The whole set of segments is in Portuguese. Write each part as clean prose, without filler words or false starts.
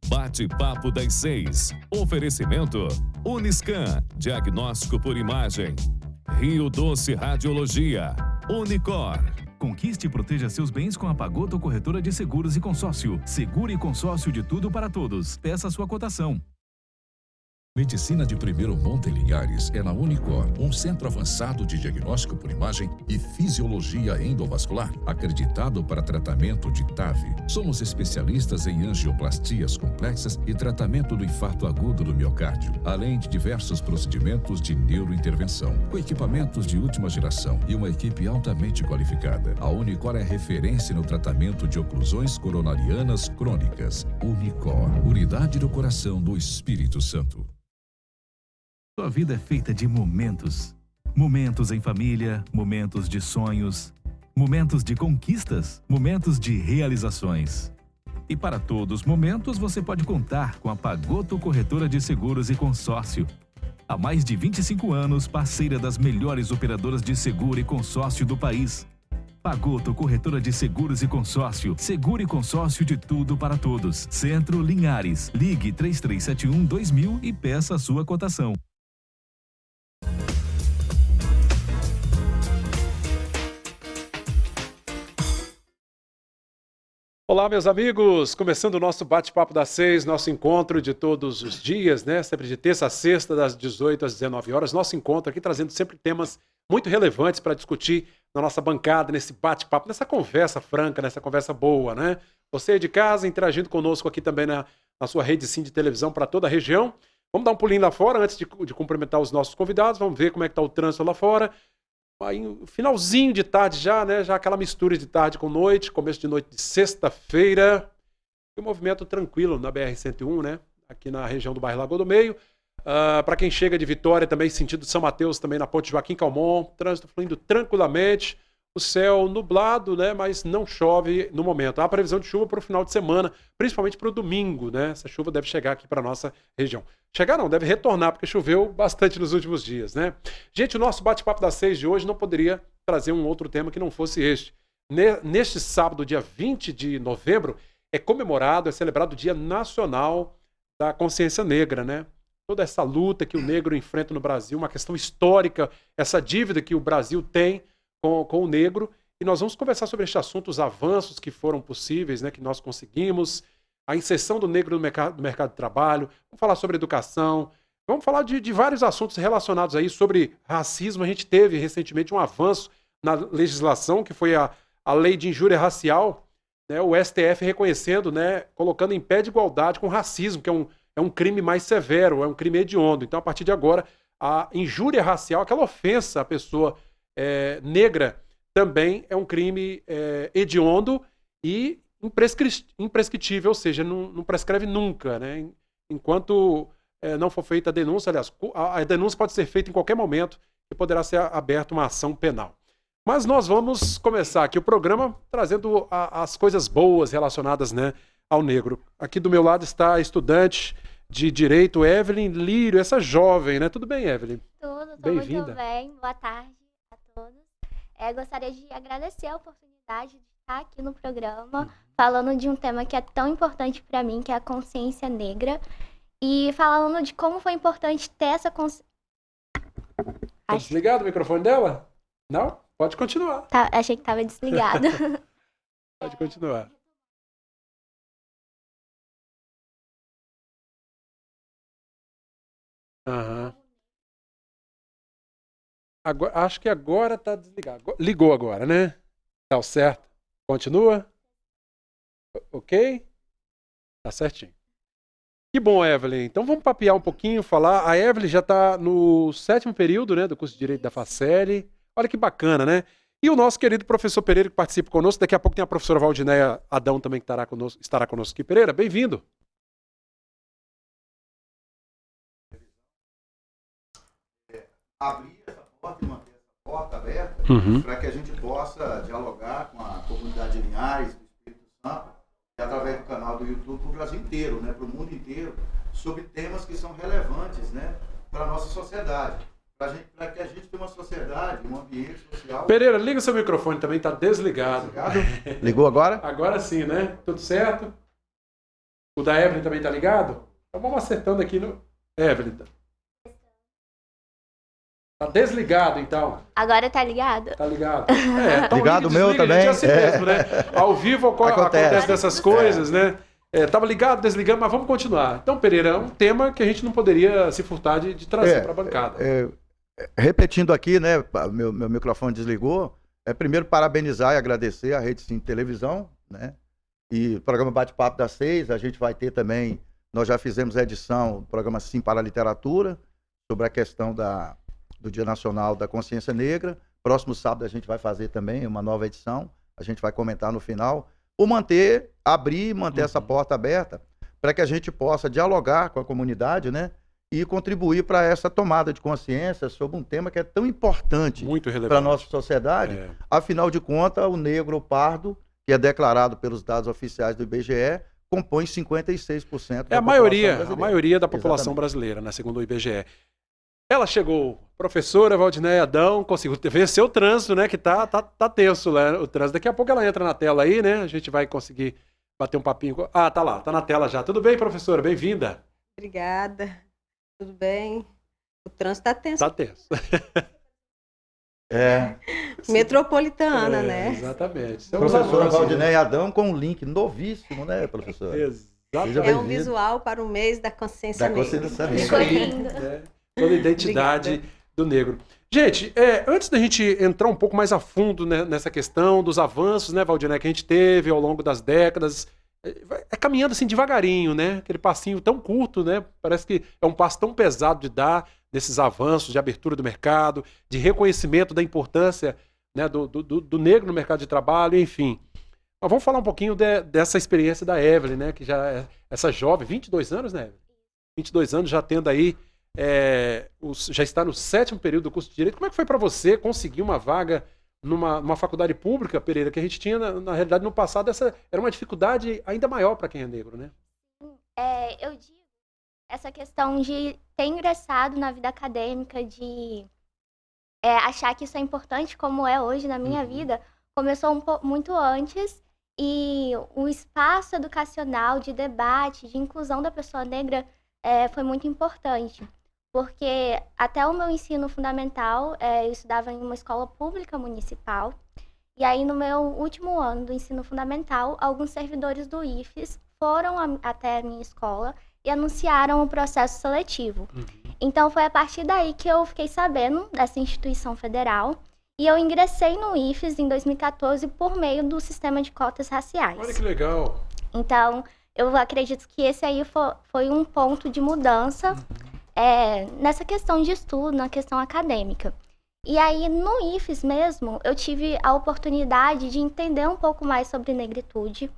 Bate-papo das 6. Oferecimento Uniscan, diagnóstico por imagem. Rio Doce Radiologia. Unicor. Conquiste e proteja seus bens com a Pagoto Corretora de Seguros e Consórcio. Seguro e consórcio de tudo para todos. Peça sua cotação. Medicina de primeiro monte em Linhares é na Unicor, um centro avançado de diagnóstico por imagem e fisiologia endovascular, acreditado para tratamento de TAV. Somos especialistas em angioplastias complexas e tratamento do infarto agudo do miocárdio, além de diversos procedimentos de neurointervenção, com equipamentos de última geração e uma equipe altamente qualificada. A Unicor é referência no tratamento de oclusões coronarianas crônicas. Unicor, unidade do coração do Espírito Santo. Sua vida é feita de momentos. Momentos em família, momentos de sonhos, momentos de conquistas, momentos de realizações. E para todos os momentos você pode contar com a Pagoto Corretora de Seguros e Consórcio. Há mais de 25 anos, parceira das melhores operadoras de seguro e consórcio do país. Pagoto Corretora de Seguros e Consórcio. Seguro e consórcio de tudo para todos. Centro Linhares. Ligue 3371-2000 e peça a sua cotação. Olá, meus amigos! Começando o nosso bate-papo das 6, nosso encontro de todos os dias, né? Sempre de terça a sexta, das 18 às 19 horas. Nosso encontro aqui trazendo sempre temas muito relevantes para discutir na nossa bancada, nesse bate-papo, nessa conversa franca, nessa conversa boa, né? Você de casa interagindo conosco aqui também na sua rede sim de televisão para toda a região. Vamos dar um pulinho lá fora antes de cumprimentar os nossos convidados. Vamos ver como é que está o trânsito lá fora. Aí, finalzinho de tarde já, né? Já aquela mistura de tarde com noite, começo de noite de sexta-feira. E um movimento tranquilo na BR-101, né? Aqui na região do bairro Lagoa do Meio. Para quem chega de Vitória também, sentido São Mateus, também na ponte Joaquim Calmon. Trânsito fluindo tranquilamente. O céu nublado, né? Mas não chove no momento. Há previsão de chuva para o final de semana, principalmente para o domingo, né? Essa chuva deve chegar aqui para a nossa região. Chegar não, deve retornar, porque choveu bastante nos últimos dias, né? Gente, o nosso bate-papo das 6 de hoje não poderia trazer um outro tema que não fosse este. Neste sábado, dia 20 de novembro, é comemorado, é celebrado o Dia Nacional da Consciência Negra, né? Toda essa luta que o negro enfrenta no Brasil, uma questão histórica, essa dívida que o Brasil tem com o negro, e nós vamos conversar sobre este assunto, os avanços que foram possíveis, né, que nós conseguimos, a inserção do negro no mercado de trabalho, vamos falar sobre educação, vamos falar de vários assuntos relacionados aí sobre racismo. A gente teve recentemente um avanço na legislação, que foi a lei de injúria racial, né, o STF reconhecendo, né, colocando em pé de igualdade com racismo, que é um crime mais severo, é um crime hediondo. Então, a partir de agora, a injúria racial, aquela ofensa à pessoa negra, também é um crime hediondo e imprescritível, ou seja, não prescreve nunca, né? Enquanto não for feita a denúncia, aliás, a denúncia pode ser feita em qualquer momento e poderá ser aberta uma ação penal. Mas nós vamos começar aqui o programa trazendo as coisas boas relacionadas, né, ao negro. Aqui do meu lado está a estudante de Direito, Evelyn Lírio, essa jovem, né? Tudo bem, Evelyn? Tudo, Bem-vinda. Muito bem. Boa tarde a todos. Gostaria de agradecer a oportunidade de estar aqui no programa, falando de um tema que é tão importante para mim, que é a consciência negra, e falando de como foi importante ter essa consciência. Tá desligado o microfone dela? Não? Pode continuar. Tá, achei que estava desligado. Pode continuar. Aham. Acho que agora está desligado. Ligou agora, né? Tá certo. Continua? Ok? Tá certinho. Que bom, Evelyn. Então vamos papear um pouquinho, falar. A Evelyn já está no 7º período, né, do curso de Direito da Faceli. Olha que bacana, né? E o nosso querido professor Pereira, que participa conosco. Daqui a pouco tem a professora Valdinéia Adão também, que estará conosco aqui. Pereira, bem-vindo. Abrir essa porta e manter essa porta aberta para que a gente possa dialogar com a comunidade de Linhares, do Espírito Santo, e através do canal do YouTube para o Brasil inteiro, né, para o mundo inteiro, sobre temas que são relevantes, né, para a nossa sociedade. Para que a gente tenha uma sociedade, um ambiente social... Pereira, liga o seu microfone também, está desligado. Ligou agora? Agora sim, né? Tudo certo? O da Evelyn também tá ligado? Então vamos acertando aqui no... Evelyn. Tá desligado, então. Agora tá ligado? Tá ligado. Então ligado o meu também. É assim mesmo, né? Ao vivo acontece dessas coisas, né? Tava ligado, desligando, mas vamos continuar. Então, Pereira, é um tema que a gente não poderia se furtar de trazer para a bancada. Repetindo aqui, né? Meu microfone desligou. Primeiro, parabenizar e agradecer a Rede Sim Televisão, né? E o programa Bate-Papo das 6, a gente vai ter também, nós já fizemos a edição do programa Sim para a Literatura, sobre a questão do Dia Nacional da Consciência Negra. Próximo sábado a gente vai fazer também uma nova edição, a gente vai comentar no final. Ou manter essa porta aberta para que a gente possa dialogar com a comunidade, né? E contribuir para essa tomada de consciência sobre um tema que é tão importante para a nossa sociedade. Afinal de contas, o negro, o pardo, que é declarado pelos dados oficiais do IBGE, compõe 56% da a maioria da população brasileira, né, segundo o IBGE. Ela chegou, professora Valdinéia Adão, conseguiu vencer o trânsito, né? Que tá tenso, né? O trânsito. Daqui a pouco ela entra na tela aí, né? A gente vai conseguir bater um papinho. Ah, tá lá, tá na tela já. Tudo bem, professora? Bem-vinda. Obrigada. Tudo bem? O trânsito tá tenso. Tá tenso. Metropolitana, né? Exatamente. Professora Valdinéia Adão com um link novíssimo, né, professora? Exatamente. É um visual para o mês da consciência negra. Ficou lindo. Toda a identidade do negro. Gente, antes da gente entrar um pouco mais a fundo, né, nessa questão dos avanços, né, Valdinéia, que a gente teve ao longo das décadas, caminhando assim devagarinho, né? Aquele passinho tão curto, né? Parece que é um passo tão pesado de dar nesses avanços de abertura do mercado, de reconhecimento da importância, né, do negro no mercado de trabalho, enfim. Mas vamos falar um pouquinho dessa experiência da Evelyn, né? Que já é essa jovem, 22 anos, né, Evelyn? 22 anos já tendo aí já está no 7º período do curso de Direito. Como é que foi para você conseguir uma vaga numa faculdade pública, Pereira, que a gente tinha, na realidade, no passado, essa era uma dificuldade ainda maior para quem é negro, né? Eu digo, essa questão de ter ingressado na vida acadêmica, de achar que isso é importante, como é hoje na minha vida, começou muito antes, e o espaço educacional de debate, de inclusão da pessoa negra foi muito importante. Porque até o meu ensino fundamental, eu estudava em uma escola pública municipal, e aí no meu último ano do ensino fundamental, alguns servidores do IFES foram até a minha escola e anunciaram o processo seletivo. Então foi a partir daí que eu fiquei sabendo dessa instituição federal, e eu ingressei no IFES em 2014 por meio do sistema de cotas raciais. Olha que legal! Então, eu acredito que esse aí foi um ponto de mudança nessa questão de estudo, na questão acadêmica. E aí, no IFES mesmo, eu tive a oportunidade de entender um pouco mais sobre negritude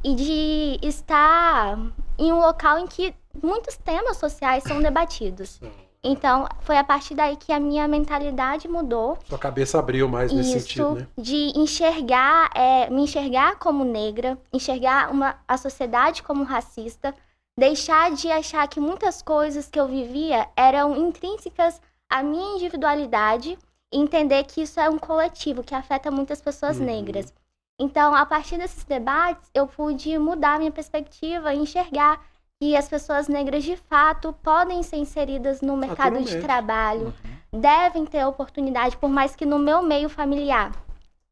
e de estar em um local em que muitos temas sociais são debatidos. Então, foi a partir daí que a minha mentalidade mudou. Sua cabeça abriu mais nesse sentido, né? De enxergar, me enxergar como negra, enxergar a sociedade como racista, deixar de achar que muitas coisas que eu vivia eram intrínsecas à minha individualidade e entender que isso é um coletivo que afeta muitas pessoas negras. Então, a partir desses debates, eu pude mudar minha perspectiva e enxergar que as pessoas negras, de fato, podem ser inseridas no mercado de trabalho, devem ter oportunidade, por mais que no meu meio familiar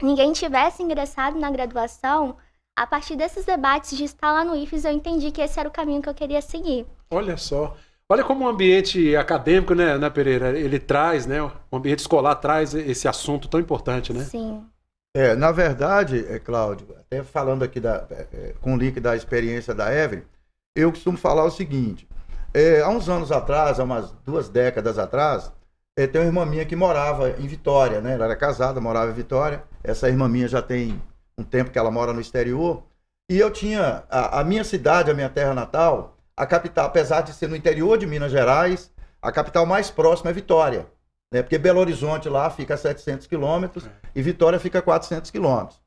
ninguém tivesse ingressado na graduação. A partir desses debates de estar lá no IFES, eu entendi que esse era o caminho que eu queria seguir. Olha só. Olha como o ambiente acadêmico, né, Pereira, ele traz, né, o ambiente escolar traz esse assunto tão importante, né? Sim. Na verdade, Cláudio, até falando aqui com o link da experiência da Evelyn, eu costumo falar o seguinte, há uns anos atrás, há umas 2 décadas atrás, tem uma irmã minha que morava em Vitória, né? Ela era casada, morava em Vitória. Essa irmã minha já tem um tempo que ela mora no exterior. E eu tinha a minha cidade, a minha terra natal, a capital, apesar de ser no interior de Minas Gerais, a capital mais próxima é Vitória, né? Porque Belo Horizonte lá fica a 700 quilômetros e Vitória fica a 400 quilômetros.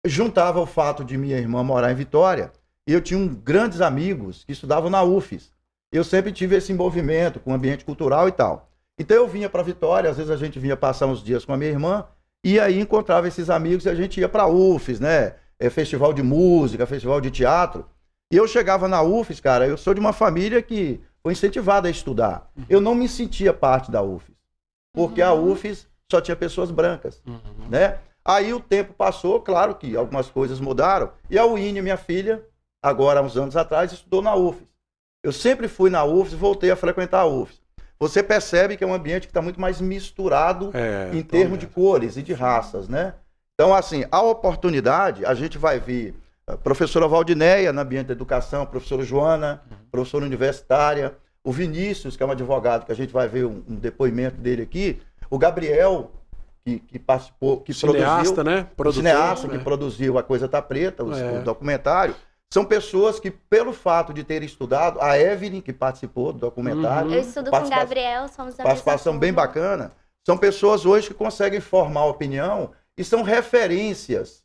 Juntava o fato de minha irmã morar em Vitória e eu tinha grandes amigos que estudavam na UFES. Eu sempre tive esse envolvimento com o ambiente cultural e tal. Então eu vinha para Vitória, às vezes a gente vinha passar uns dias com a minha irmã e aí encontrava esses amigos e a gente ia para UFES, né? Festival de música, festival de teatro. E eu chegava na UFES, cara, eu sou de uma família que foi incentivada a estudar. Eu não me sentia parte da UFES, porque a UFES só tinha pessoas brancas, né? Aí o tempo passou, claro que algumas coisas mudaram, e a Winnie, minha filha, agora há uns anos atrás, estudou na UFES. Eu sempre fui na UFES e voltei a frequentar a UFES. Você percebe que é um ambiente que está muito mais misturado em termos de cores e de raças, né? Então, assim, a oportunidade, a gente vai ver a professora Valdineia no ambiente da educação, a professora Joana, professora universitária, o Vinícius, que é um advogado, que a gente vai ver um depoimento dele aqui, o Gabriel, que participou, que cineasta, produziu, né? Produtor, cineasta, né? Que produziu A Coisa Tá Preta, o documentário. São pessoas que, pelo fato de terem estudado, a Evelyn, que participou do documentário. Eu estudo com o Gabriel, somos da participação bem bacana. São pessoas hoje que conseguem formar opinião e são referências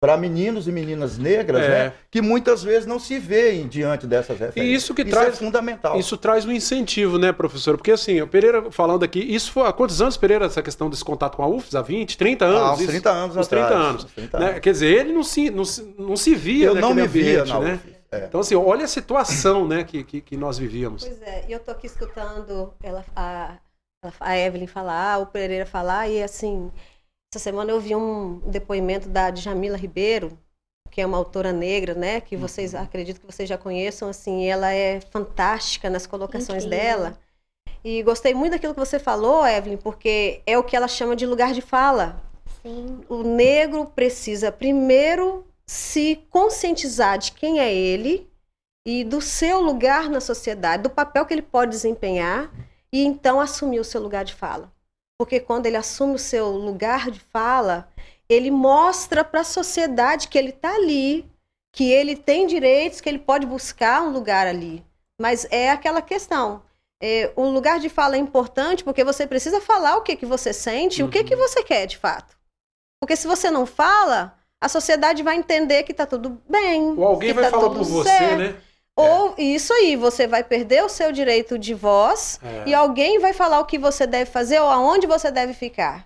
para meninos e meninas negras, né, que muitas vezes não se veem diante dessas referências. E isso é fundamental. Isso traz um incentivo, né, professor? Porque assim, o Pereira falando aqui, isso foi há quantos anos, Pereira, essa questão desse contato com a UFES? Há 20, 30 anos? Há uns 30 anos uns 30 atrás. anos. 30 né? anos. Quer dizer, ele não se via Eu naquele não me ambiente, via na né? UFES. Então assim, olha a situação, né, que nós vivíamos. Pois é, e eu tô aqui escutando a Evelyn falar, o Pereira falar, e assim, essa semana eu vi um depoimento da Djamila Ribeiro, que é uma autora negra, né, que vocês, acredito que vocês já conheçam, assim, ela é fantástica nas colocações dela. E gostei muito daquilo que você falou, Evelyn, porque é o que ela chama de lugar de fala. Sim. O negro precisa primeiro se conscientizar de quem é ele e do seu lugar na sociedade, do papel que ele pode desempenhar, e então assumir o seu lugar de fala. Porque quando ele assume o seu lugar de fala, ele mostra para a sociedade que ele está ali, que ele tem direitos, que ele pode buscar um lugar ali. Mas é aquela questão. O lugar de fala é importante porque você precisa falar o que você sente, o que você quer de fato. Porque se você não fala, a sociedade vai entender que está tudo bem. Ou alguém vai falar por você, né? Ou isso aí, você vai perder o seu direito de voz e alguém vai falar o que você deve fazer ou aonde você deve ficar.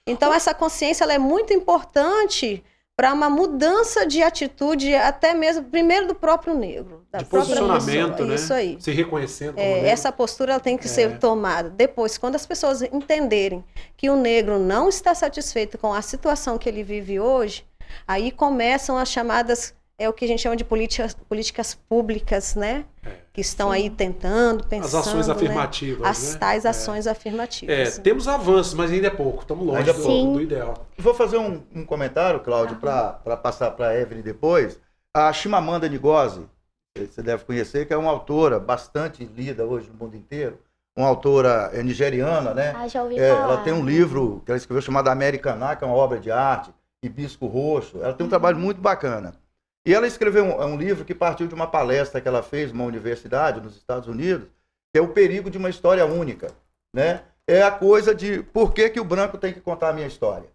Então essa consciência ela é muito importante para uma mudança de atitude, até mesmo, primeiro do próprio negro. De posicionamento, pessoa, né? Isso aí. Se reconhecendo como negro. Essa postura ela tem que ser tomada. Depois, quando as pessoas entenderem que o negro não está satisfeito com a situação que ele vive hoje, aí começam as chamadas, o que a gente chama de políticas públicas, né? Que estão aí tentando, pensando. As ações afirmativas, né? As tais ações afirmativas. Temos avanços, mas ainda é pouco. Estamos longe do ideal. Vou fazer um comentário, Cláudio, para passar para a Evelyn depois. A Chimamanda Ngozi, você deve conhecer, que é uma autora bastante lida hoje no mundo inteiro. Uma autora nigeriana, né? Já ouvi falar. Ela tem um livro que ela escreveu chamado Americaná, que é uma obra de arte, Hibisco Roxo. Ela tem um trabalho muito bacana. E ela escreveu um livro que partiu de uma palestra que ela fez numa universidade nos Estados Unidos, que é O Perigo de uma História Única, né? É a coisa de por que o branco tem que contar a minha história.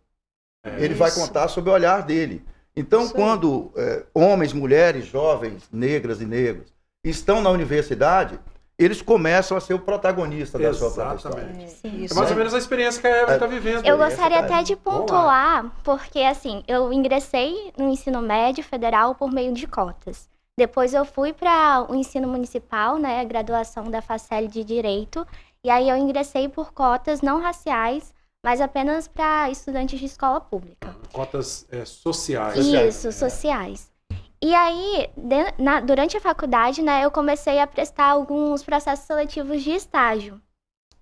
Ele vai contar sob o olhar dele. Então, quando homens, mulheres, jovens, negras e negros estão na universidade, eles começam a ser o protagonista da sua própria história. É mais ou menos a experiência que a Evelyn está vivendo. Eu gostaria até de pontuar, porque assim, eu ingressei no ensino médio federal por meio de cotas. Depois eu fui para o ensino municipal, né, a graduação da Facel de Direito, e aí eu ingressei por cotas não raciais, mas apenas para estudantes de escola pública. Cotas sociais. Isso, sociais. E aí, durante a faculdade, né, eu comecei a prestar alguns processos seletivos de estágio.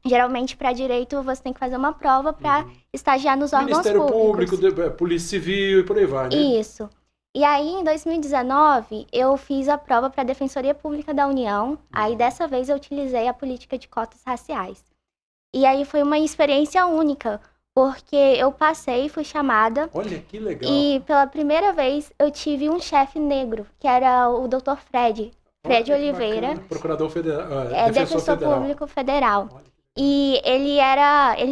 Geralmente, para direito, você tem que fazer uma prova para estagiar nos órgãos Ministério públicos. Público, Polícia Civil e por aí vai, né? Isso. E aí, em 2019, eu fiz a prova para a Defensoria Pública da União. Aí, dessa vez, eu utilizei a política de cotas raciais. E aí, foi uma experiência única, porque eu passei, fui chamada. Olha, que legal. E pela primeira vez eu tive um chefe negro, que era o Dr. Fred Oliveira. Bacana. Procurador Federal. Defensor Público Federal. E ele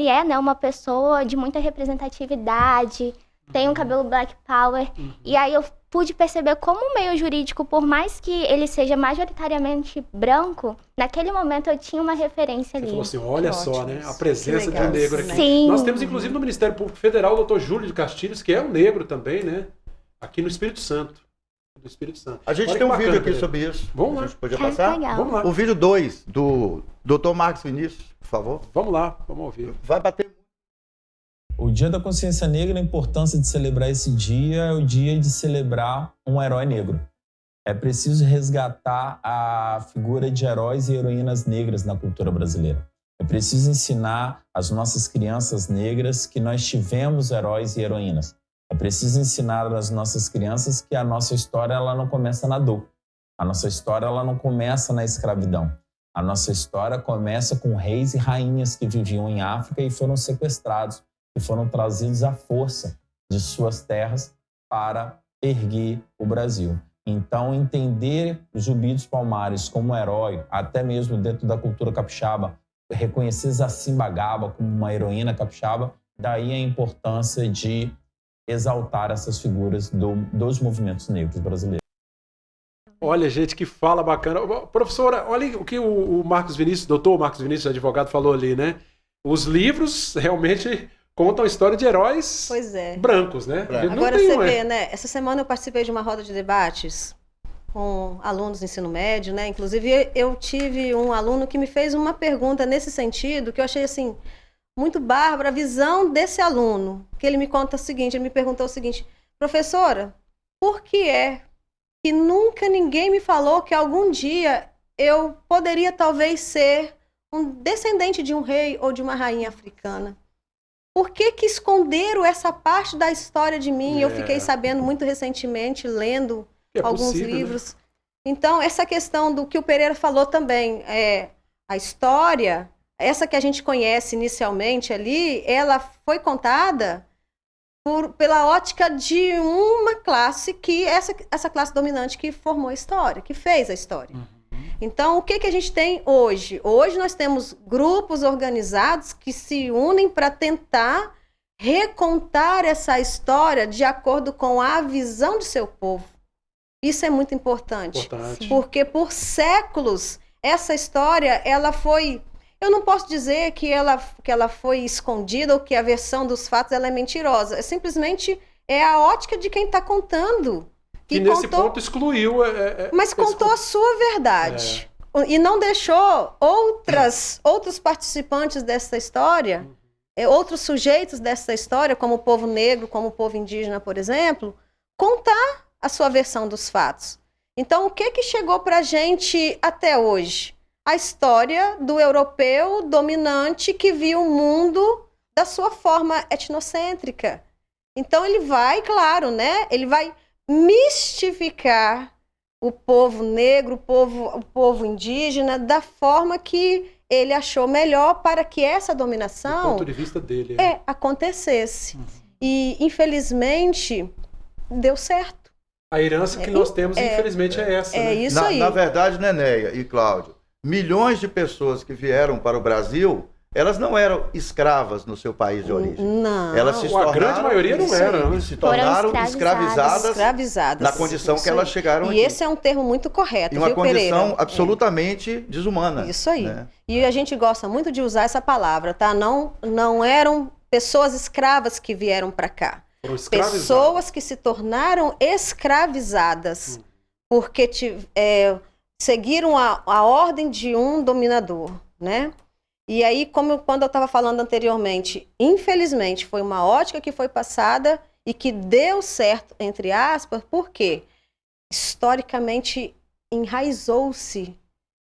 é, né, uma pessoa de muita representatividade, tem um cabelo black power. E aí eu pude perceber como o meio jurídico, por mais que ele seja majoritariamente branco, naquele momento eu tinha uma referência ali. Você falou assim, olha só, né? A presença de um negro aqui. Sim. Nós temos, inclusive, no Ministério Público Federal, o Dr. Júlio de Castilhos, que é um negro também, né? Aqui no Espírito Santo. do Espírito Santo. A gente Olha tem que um vídeo bacana, aqui sobre isso. Vamos A lá. gente podia Cara, passar? legal. Vamos lá. O vídeo 2 do Dr. Marcos Vinícius, por favor. Vamos lá, vamos ouvir. Vai bater. O Dia da Consciência Negra, a importância de celebrar esse dia é o dia de celebrar um herói negro. É preciso resgatar a figura de heróis e heroínas negras na cultura brasileira. É preciso ensinar às nossas crianças negras que nós tivemos heróis e heroínas. É preciso ensinar às nossas crianças que a nossa história ela não começa na dor. A nossa história ela não começa na escravidão. A nossa história começa com reis e rainhas que viviam em África e foram sequestrados, que foram trazidos à força de suas terras para erguer o Brasil. Então, entender Zumbi dos Palmares como um herói, até mesmo dentro da cultura capixaba, reconhecer Zacimbagaba como uma heroína capixaba, daí a importância de exaltar essas figuras dos movimentos negros brasileiros. Olha, gente, que fala bacana. Professora, olha o que o Marcos Vinícius, doutor Marcos Vinícius, advogado, falou ali, né? Os livros realmente contam a história de heróis brancos, né? Agora você vê, né? Essa semana eu participei de uma roda de debates com alunos do ensino médio, né? Inclusive, eu tive um aluno que me fez uma pergunta nesse sentido, que eu achei, assim, muito bárbara a visão desse aluno, que ele me conta o seguinte, ele me perguntou o seguinte: professora, por que é que nunca ninguém me falou que algum dia eu poderia talvez ser um descendente de um rei ou de uma rainha africana? Por que esconderam essa parte da história de mim? Eu fiquei sabendo muito recentemente, lendo alguns livros. Né? Então, essa questão do que o Pereira falou também, a história, essa que a gente conhece inicialmente ali, ela foi contada pela ótica de uma classe que, essa classe dominante que formou a história, que fez a história. Então, o que a gente tem hoje? Hoje nós temos grupos organizados que se unem para tentar recontar essa história de acordo com a visão de seu povo. Isso é muito importante. Porque por séculos essa história, ela foi... Eu não posso dizer que ela foi escondida ou que a versão dos fatos ela é mentirosa. Simplesmente é a ótica de quem está contando. Que nesse ponto excluiu... mas contou a sua verdade. E não deixou outros participantes dessa história, outros sujeitos dessa história, como o povo negro, como o povo indígena, por exemplo, contar a sua versão dos fatos. Então, o que chegou para a gente até hoje? A história do europeu dominante que viu o mundo da sua forma etnocêntrica. Então, ele vai, claro, né? Ele vai mistificar o povo negro, o povo indígena, da forma que ele achou melhor para que essa dominação... Do ponto de vista dele. Acontecesse. E, infelizmente, deu certo. A herança que nós temos, infelizmente, é essa. É isso aí. Na verdade, Nenéia e Cláudio, milhões de pessoas que vieram para o Brasil, elas não eram escravas no seu país de origem. Não. Elas se tornaram, a grande maioria não era, né? Se tornaram escravizadas na condição que elas chegaram aqui. E esse é um termo muito correto, em uma condição Pereira? absolutamente desumana. Isso aí. Né? E a gente gosta muito de usar essa palavra, tá? Não eram pessoas escravas que vieram para cá. Pessoas que se tornaram escravizadas porque seguiram a ordem de um dominador, né? E aí, quando eu estava falando anteriormente, infelizmente foi uma ótica que foi passada e que deu certo, entre aspas, porque historicamente enraizou-se,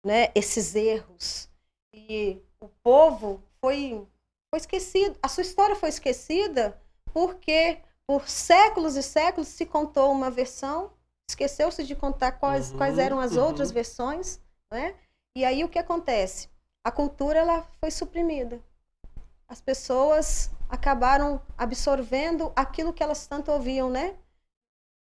né, esses erros. E o povo foi esquecido, a sua história foi esquecida porque por séculos e séculos se contou uma versão, esqueceu-se de contar quais eram as outras versões, né? E aí o que acontece? A cultura ela foi suprimida. As pessoas acabaram absorvendo aquilo que elas tanto ouviam, né?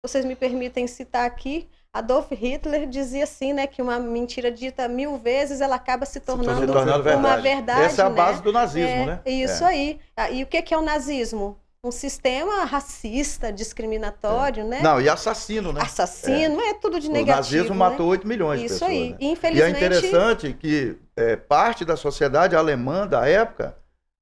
Vocês me permitem citar aqui, Adolf Hitler dizia assim, né, que uma mentira dita 1000 vezes, ela acaba se tornando uma verdade. Essa é a né? base do nazismo, né? Isso aí. E o que é o nazismo? Um sistema racista, discriminatório, né? Não, e assassino, né? Assassino, é tudo de negativo. O nazismo matou 8 milhões de pessoas. Isso aí. Né? Infelizmente... E é interessante que parte da sociedade alemã da época,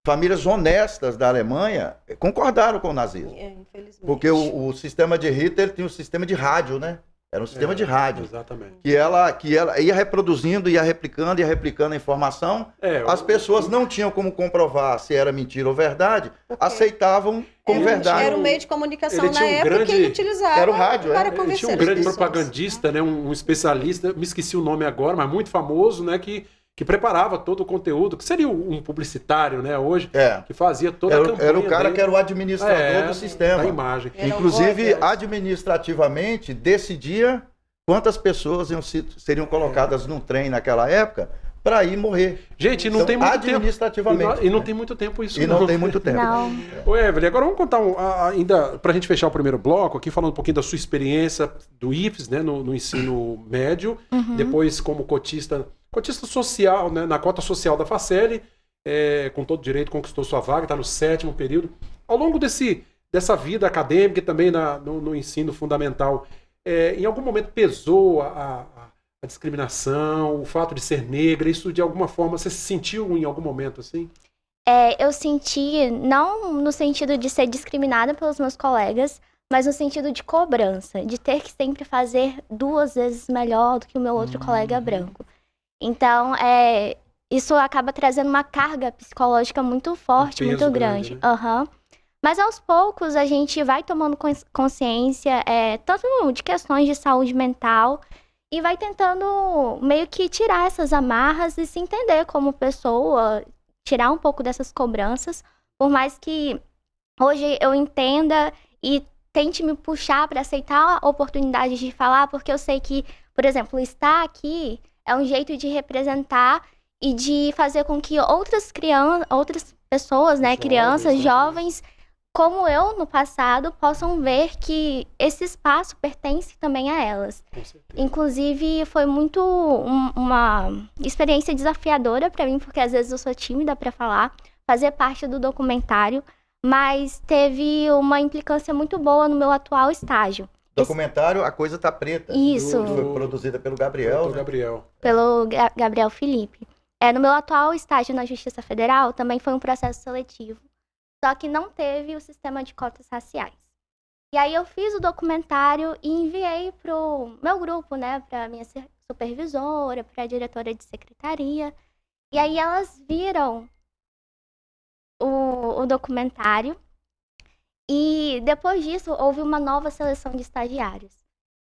famílias honestas da Alemanha, concordaram com o nazismo. Infelizmente. Porque o sistema de Hitler tinha um sistema de rádio, né? Era um sistema de rádio. Exatamente. Que ela ia reproduzindo, ia replicando a informação. As pessoas não tinham como comprovar se era mentira ou verdade, aceitavam como verdade. Era um meio de comunicação na época que ele utilizava era o rádio, para Ele convencer tinha um as grande pessoas. propagandista, né, um especialista, me esqueci o nome agora, mas muito famoso, né, que preparava todo o conteúdo, que seria um publicitário, né, hoje, que fazia toda a campanha. Era o cara dele. que era o administrador do sistema. Da imagem. Inclusive, administrativamente, decidia quantas pessoas seriam colocadas num trem naquela época para ir morrer. Gente, não tem muito tempo. Administrativamente. E não tem muito tempo isso. E não tem muito tempo. Ô, Evelyn, agora vamos contar ainda, para a gente fechar o primeiro bloco, aqui falando um pouquinho da sua experiência do IFES, né, no ensino médio, depois como cotista social, né, na cota social da Faceli, com todo direito, conquistou sua vaga, está no 7º período. Ao longo dessa vida acadêmica e também no ensino fundamental, em algum momento pesou a discriminação, o fato de ser negra, isso de alguma forma, você se sentiu em algum momento assim? Eu senti, não no sentido de ser discriminada pelos meus colegas, mas no sentido de cobrança, de ter que sempre fazer 2 vezes melhor do que o meu outro colega branco. Então, isso acaba trazendo uma carga psicológica muito forte, muito grande. Né? Mas aos poucos a gente vai tomando consciência, tanto de questões de saúde mental, e vai tentando meio que tirar essas amarras e se entender como pessoa, tirar um pouco dessas cobranças, por mais que hoje eu entenda e tente me puxar para aceitar a oportunidade de falar, porque eu sei que, por exemplo, estar aqui é um jeito de representar e de fazer com que outras pessoas, né, crianças, jovens, como eu no passado, possam ver que esse espaço pertence também a elas. Inclusive, foi muito uma experiência desafiadora para mim, porque às vezes eu sou tímida para falar, fazer parte do documentário, mas teve uma implicância muito boa no meu atual estágio. Documentário A Coisa Tá Preta. Isso. Foi produzida pelo Gabriel. Pelo Gabriel Felipe. No meu atual estágio na Justiça Federal, também foi um processo seletivo, só que não teve o sistema de cotas raciais. E aí eu fiz o documentário e enviei pro meu grupo, né, pra minha supervisora, pra diretora de secretaria. E aí elas viram o documentário. E depois disso, houve uma nova seleção de estagiários.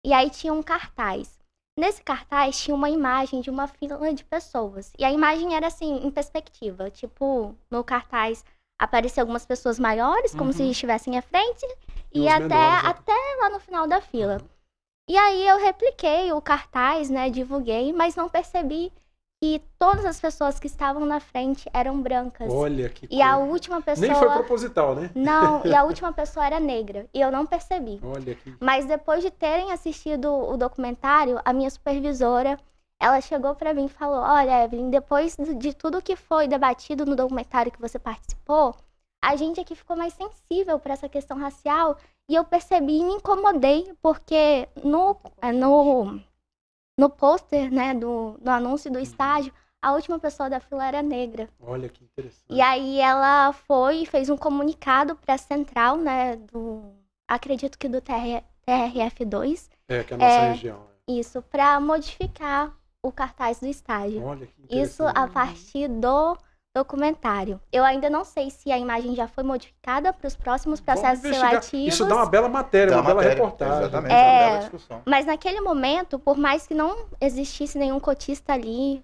E aí tinha um cartaz. Nesse cartaz tinha uma imagem de uma fila de pessoas. E a imagem era assim, em perspectiva. Tipo, no cartaz apareciam algumas pessoas maiores, como se estivessem à frente, e até lá no final da fila. E aí eu repliquei o cartaz, né, divulguei, mas não percebi que todas as pessoas que estavam na frente eram brancas. Olha que E a última pessoa... Nem foi proposital, né? Não, e a última pessoa era negra. E eu não percebi. Olha que... Mas depois de terem assistido o documentário, a minha supervisora, ela chegou pra mim e falou: olha, Evelyn, depois de tudo que foi debatido no documentário que você participou, a gente aqui ficou mais sensível para essa questão racial. E eu percebi e me incomodei, porque no pôster, né, no anúncio do estágio, a última pessoa da fila era negra. Olha que interessante. E aí ela foi e fez um comunicado para a central, né, acredito que do TRF2. Que é a nossa região. Isso, para modificar o cartaz do estágio. Olha que interessante. Isso a partir do documentário. Eu ainda não sei se a imagem já foi modificada para os próximos processos seletivos. Isso dá uma bela matéria, uma bela reportagem. Exatamente, uma bela discussão. Mas naquele momento, por mais que não existisse nenhum cotista ali,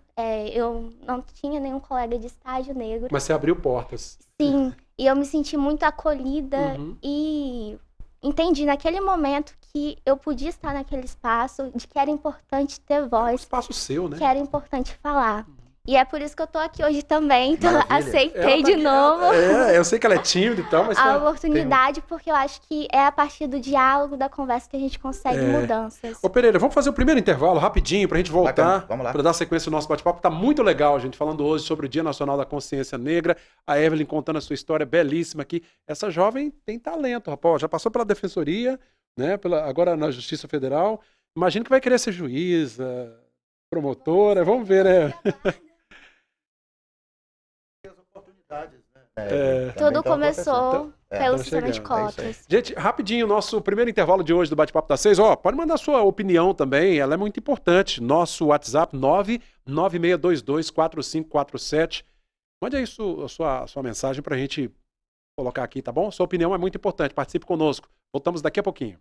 eu não tinha nenhum colega de estágio negro. Mas você abriu portas. Sim, e eu me senti muito acolhida e entendi naquele momento que eu podia estar naquele espaço, de que era importante ter voz. Um espaço seu, né? Que era importante falar. E é por isso que eu tô aqui hoje também, então aceitei de novo. Eu sei que ela é tímida e tal, mas... A oportunidade, porque eu acho que é a partir do diálogo, da conversa, que a gente consegue mudanças. Ô Pereira, vamos fazer o primeiro intervalo rapidinho pra gente voltar. Vamos lá. Pra dar sequência ao nosso bate-papo. Tá muito legal a gente falando hoje sobre o Dia Nacional da Consciência Negra. A Evelyn contando a sua história belíssima aqui. Essa jovem tem talento, rapaz. Já passou pela Defensoria, né? Agora na Justiça Federal. Imagino que vai querer ser juíza, promotora. Vamos ver, né? Tudo começou pelo sistema de cotas. Gente, rapidinho, nosso primeiro intervalo de hoje do Bate-Papo das 6. Pode mandar sua opinião também, ela é muito importante. Nosso WhatsApp, 996224547. Mande aí sua mensagem pra gente colocar aqui, tá bom? Sua opinião é muito importante, participe conosco. Voltamos daqui a pouquinho.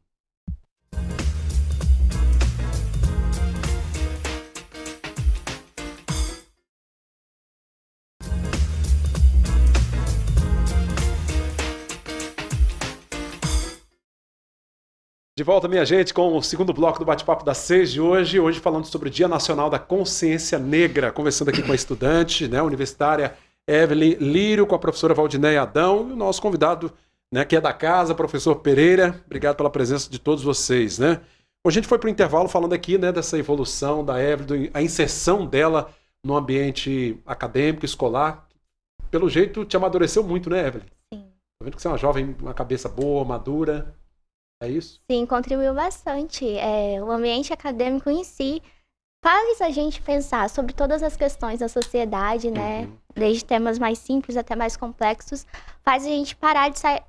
De volta, minha gente, com o segundo bloco do Bate-Papo das 6 de hoje. Hoje falando sobre o Dia Nacional da Consciência Negra. Conversando aqui com a estudante, né, universitária Evelyn Lírio, com a professora Valdinéia Adão e o nosso convidado, né, que é da casa, professor Pereira. Obrigado pela presença de todos vocês, né? A gente foi para o intervalo falando aqui, né, dessa evolução da Evelyn, a inserção dela no ambiente acadêmico, escolar. Pelo jeito, te amadureceu muito, né, Evelyn? Sim. Tô vendo que você é uma jovem, uma cabeça boa, madura. É isso? Sim, contribuiu bastante. O ambiente acadêmico em si faz a gente pensar sobre todas as questões da sociedade, né? Desde temas mais simples até mais complexos. Faz a gente parar de sair,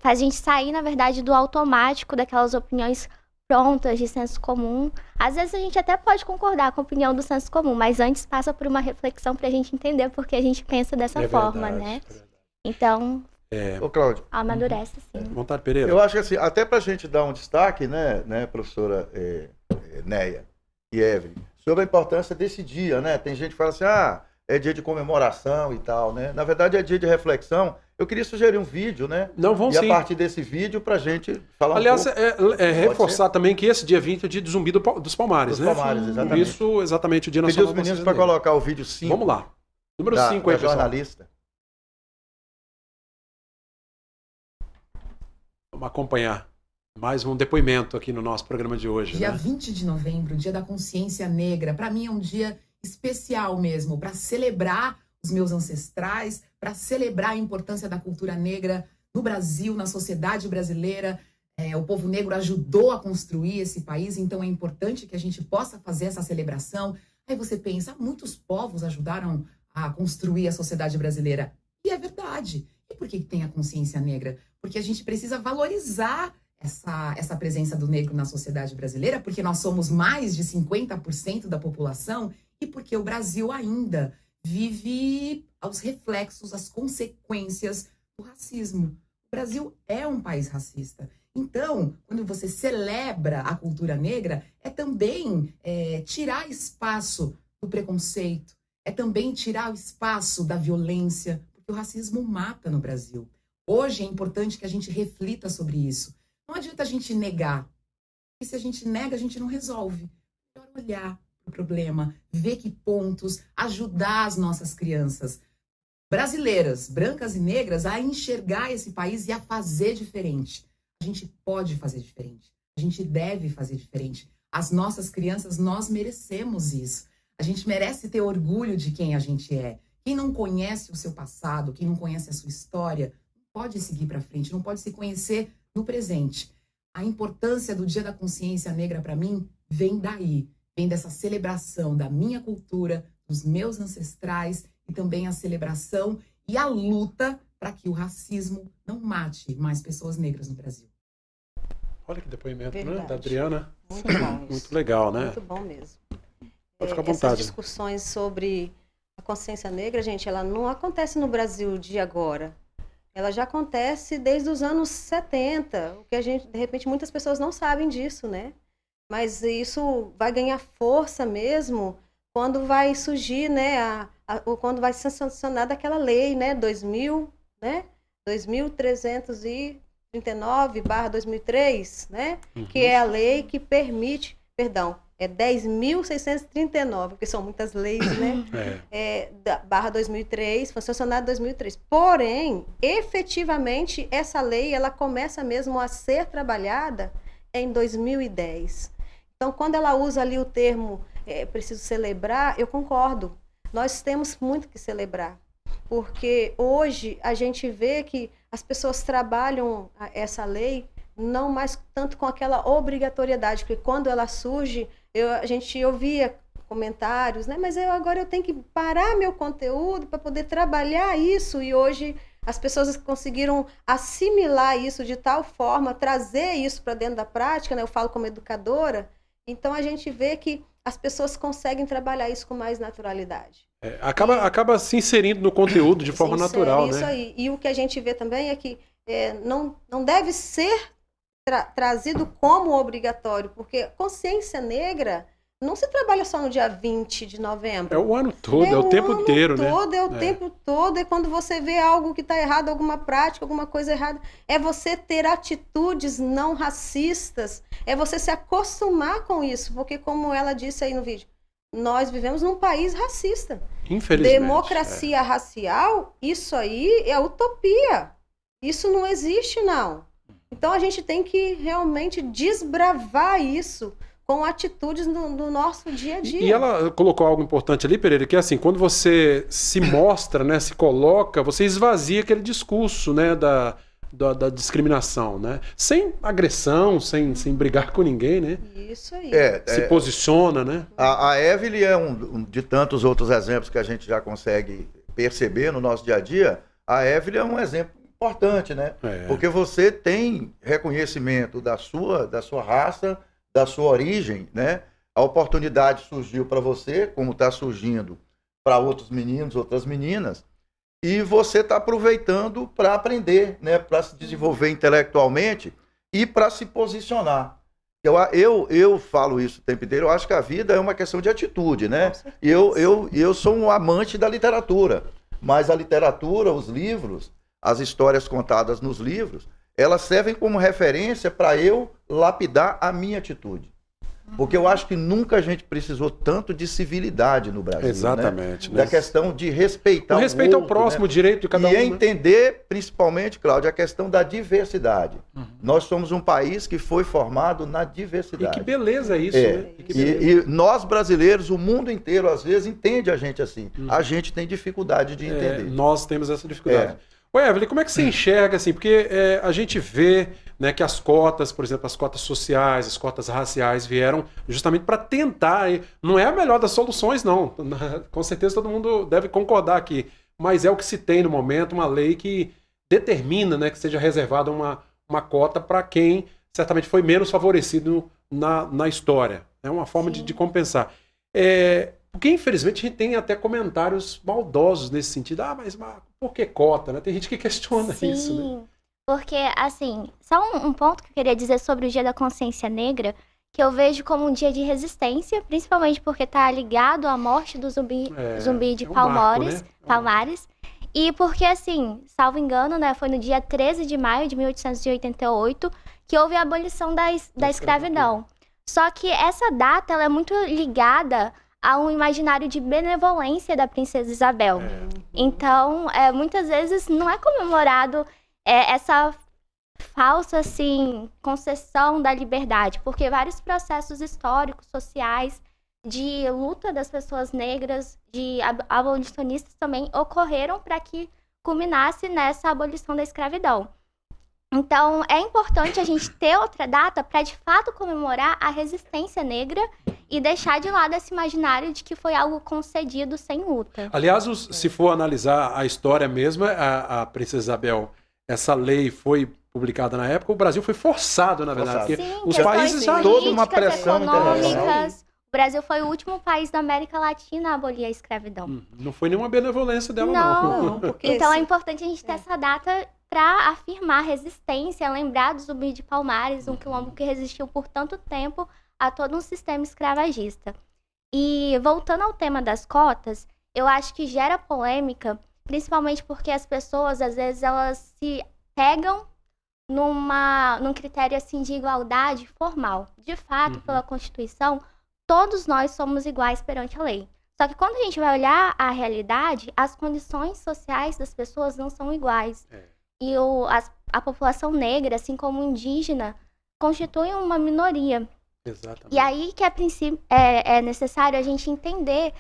faz a gente sair, na verdade, do automático, daquelas opiniões prontas de senso comum. Às vezes a gente até pode concordar com a opinião do senso comum, mas antes passa por uma reflexão para a gente entender por que a gente pensa dessa forma, né? Então, Ô, Cláudio. amadurece, sim. Vontade, Pereira. Eu acho que assim, até pra gente dar um destaque, né professora Neia e Evelyn, sobre a importância desse dia, né? Tem gente que fala assim, é dia de comemoração e tal, né? Na verdade é dia de reflexão. Eu queria sugerir um vídeo, né? Não, vamos e sim. a partir desse vídeo pra gente falar Aliás, um pouco. reforçar também que esse dia 20 é o dia de Zumbi dos Palmares, Dos né? Palmares, Por exatamente. isso, exatamente, o Dia Pedir Nacional os da meninos Consciência para Negra. colocar o vídeo 5. Vamos lá. Número 5 aí, pessoal. jornalista. Vamos acompanhar mais um depoimento aqui no nosso programa de hoje. Dia né? 20 de novembro, Dia da Consciência Negra. Para mim é um dia especial mesmo, para celebrar os meus ancestrais, para celebrar a importância da cultura negra no Brasil, na sociedade brasileira. O povo negro ajudou a construir esse país, então é importante que a gente possa fazer essa celebração. Aí você pensa, muitos povos ajudaram a construir a sociedade brasileira. E é verdade. E por que tem a consciência negra? Porque a gente precisa valorizar essa presença do negro na sociedade brasileira, porque nós somos mais de 50% da população e porque o Brasil ainda vive os reflexos, as consequências do racismo. O Brasil é um país racista. Então, quando você celebra a cultura negra, é também tirar espaço do preconceito, é também tirar o espaço da violência, porque o racismo mata no Brasil. Hoje é importante que a gente reflita sobre isso. Não adianta a gente negar, porque se a gente nega, a gente não resolve. É melhor olhar para o problema, ver que pontos, ajudar as nossas crianças brasileiras, brancas e negras, a enxergar esse país e a fazer diferente. A gente pode fazer diferente. A gente deve fazer diferente. As nossas crianças, nós merecemos isso. A gente merece ter orgulho de quem a gente é. Quem não conhece o seu passado, quem não conhece a sua história, não pode seguir para frente, não pode se conhecer no presente. A importância do Dia da Consciência Negra, para mim, vem daí. Vem dessa celebração da minha cultura, dos meus ancestrais e também a celebração e a luta para que o racismo não mate mais pessoas negras no Brasil. Olha que depoimento, Verdade. né? Da Adriana. Muito bom isso. Muito legal, né? Muito bom mesmo. Pode ficar à Essas vontade. discussões sobre a consciência negra, gente, ela não acontece no Brasil de agora. Ela já acontece desde os anos 70, o que a gente, de repente, muitas pessoas não sabem disso, né? Mas isso vai ganhar força mesmo quando vai surgir, né, quando vai ser sancionada aquela lei, né, 2339/2003, né, que é a lei que permite, é 10.639, porque são muitas leis, né? /barra 2003, foi sancionada em 2003. Porém, efetivamente, essa lei, ela começa mesmo a ser trabalhada em 2010. Então, quando ela usa ali o termo preciso celebrar, eu concordo. Nós temos muito que celebrar, porque hoje a gente vê que as pessoas trabalham essa lei não mais tanto com aquela obrigatoriedade, porque quando ela surge, a gente ouvia comentários, né? Mas agora eu tenho que parar meu conteúdo para poder trabalhar isso, e hoje as pessoas conseguiram assimilar isso de tal forma, trazer isso para dentro da prática, né? Eu falo como educadora, então a gente vê que as pessoas conseguem trabalhar isso com mais naturalidade. Acaba se inserindo no conteúdo de forma natural, isso né? Aí. E o que a gente vê também é que não deve ser trazido como obrigatório, porque consciência negra não se trabalha só no dia 20 de novembro. É o ano todo, é o tempo inteiro, né? É o tempo todo, e quando você vê algo que está errado, alguma prática, alguma coisa errada, é você ter atitudes não racistas, é você se acostumar com isso, porque como ela disse aí no vídeo, nós vivemos num país racista. Infelizmente. Democracia racial, isso aí é utopia. Isso não existe, não. Então a gente tem que realmente desbravar isso com atitudes no nosso dia a dia. E ela colocou algo importante ali, Pereira, que é assim, quando você se mostra, né, se coloca, você esvazia aquele discurso, né, da discriminação, né? Sem agressão, sem brigar com ninguém, né? Isso aí. Se posiciona, né? A Evelyn é um de tantos outros exemplos que a gente já consegue perceber no nosso dia a dia. A Evelyn é um exemplo importante, né? Porque você tem reconhecimento da sua raça, da sua origem, né? A oportunidade surgiu para você, como está surgindo para outros meninos, outras meninas, e você está aproveitando para aprender, né? Para se desenvolver intelectualmente e para se posicionar. Eu falo isso o tempo inteiro, eu acho que a vida é uma questão de atitude, né? Eu sou um amante da literatura, mas a literatura, os livros, as histórias contadas nos livros, elas servem como referência para eu lapidar a minha atitude. Porque eu acho que nunca a gente precisou tanto de civilidade no Brasil. Exatamente. Né? Da questão de respeitar o respeito outro, ao próximo, né? O direito de cada um. E entender, principalmente, Cláudio, a questão da diversidade. Nós somos um país que foi formado na diversidade. E que beleza é isso, né? E nós brasileiros, o mundo inteiro, às vezes, entende a gente assim. A gente tem dificuldade de entender. Nós temos essa dificuldade. Ô, Evelyn, como é que você enxerga, assim, porque a gente vê, né, que as cotas, por exemplo, as cotas sociais, as cotas raciais vieram justamente para tentar, não é a melhor das soluções, não, com certeza todo mundo deve concordar aqui, mas é o que se tem no momento, uma lei que determina, né, que seja reservada uma cota para quem certamente foi menos favorecido na história, é uma forma de compensar. Porque, infelizmente, a gente tem até comentários maldosos nesse sentido. Mas por que cota, né? Tem gente que questiona isso, né? Sim, porque, assim, só um ponto que eu queria dizer sobre o Dia da Consciência Negra, que eu vejo como um dia de resistência, principalmente porque está ligado à morte do zumbi de Palmares, e porque, assim, salvo engano, né, foi no dia 13 de maio de 1888 que houve a abolição da escravidão. Só que essa data ela é muito ligada a um imaginário de benevolência da princesa Isabel. Então, muitas vezes não é comemorado essa falsa, assim, concessão da liberdade, porque vários processos históricos, sociais, de luta das pessoas negras, de abolicionistas também ocorreram para que culminasse nessa abolição da escravidão. Então, é importante a gente ter outra data para, de fato, comemorar a resistência negra e deixar de lado esse imaginário de que foi algo concedido sem luta. Aliás, se for analisar a história mesmo, a Princesa Isabel, essa lei foi publicada na época, o Brasil foi forçado, na verdade. Sim, porque os países já... Toda uma pressão internacional. O Brasil foi o último país da América Latina a abolir a escravidão. Não foi nenhuma benevolência dela, não. Então é importante a gente ter essa data para afirmar resistência, lembrar do Zumbi de Palmares, um quilombo que resistiu por tanto tempo a todo um sistema escravagista. E voltando ao tema das cotas, eu acho que gera polêmica, principalmente porque as pessoas, às vezes, elas se pegam num critério assim de igualdade formal. De fato, pela Constituição, todos nós somos iguais perante a lei. Só que quando a gente vai olhar a realidade, as condições sociais das pessoas não são iguais. E a população negra, assim como indígena, constituem uma minoria. Exatamente. E aí que é necessário a gente entender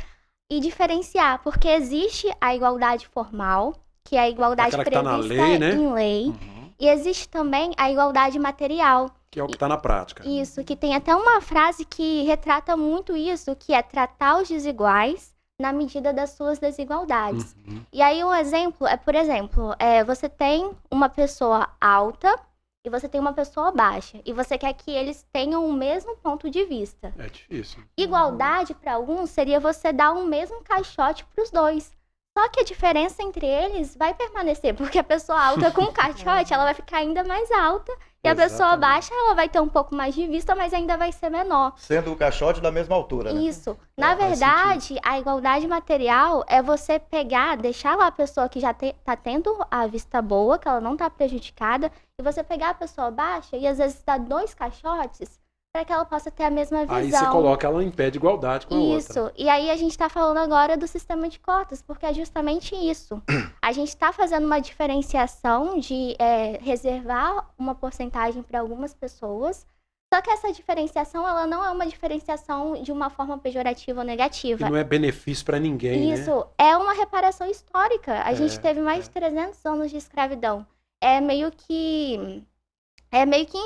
e diferenciar, porque existe a igualdade formal, que é a igualdade prevista na lei, né? em lei, e existe também a igualdade material. Que é o que está na prática. Isso, que tem até uma frase que retrata muito isso, que é tratar os desiguais na medida das suas desigualdades. E aí um exemplo é, por exemplo, você tem uma pessoa alta e você tem uma pessoa baixa, e você quer que eles tenham o mesmo ponto de vista. É difícil. Igualdade, para alguns, seria você dar o mesmo caixote para os dois. Só que a diferença entre eles vai permanecer, porque a pessoa alta com caixote, ela vai ficar ainda mais alta, e a pessoa baixa, ela vai ter um pouco mais de vista, mas ainda vai ser menor. Sendo o caixote da mesma altura, né? Isso. Na verdade, a igualdade material é você pegar, deixar lá a pessoa que já tá tendo a vista boa, que ela não tá prejudicada, e você pegar a pessoa baixa e às vezes dar 2 caixotes para que ela possa ter a mesma visão. Aí você coloca ela em pé de igualdade com a outra. Isso. E aí a gente está falando agora do sistema de cotas, porque é justamente isso. A gente está fazendo uma diferenciação de reservar uma porcentagem para algumas pessoas, só que essa diferenciação, ela não é uma diferenciação de uma forma pejorativa ou negativa. E não é benefício para ninguém, Isso, né? é uma reparação histórica. A gente teve mais de 300 anos de escravidão. É meio que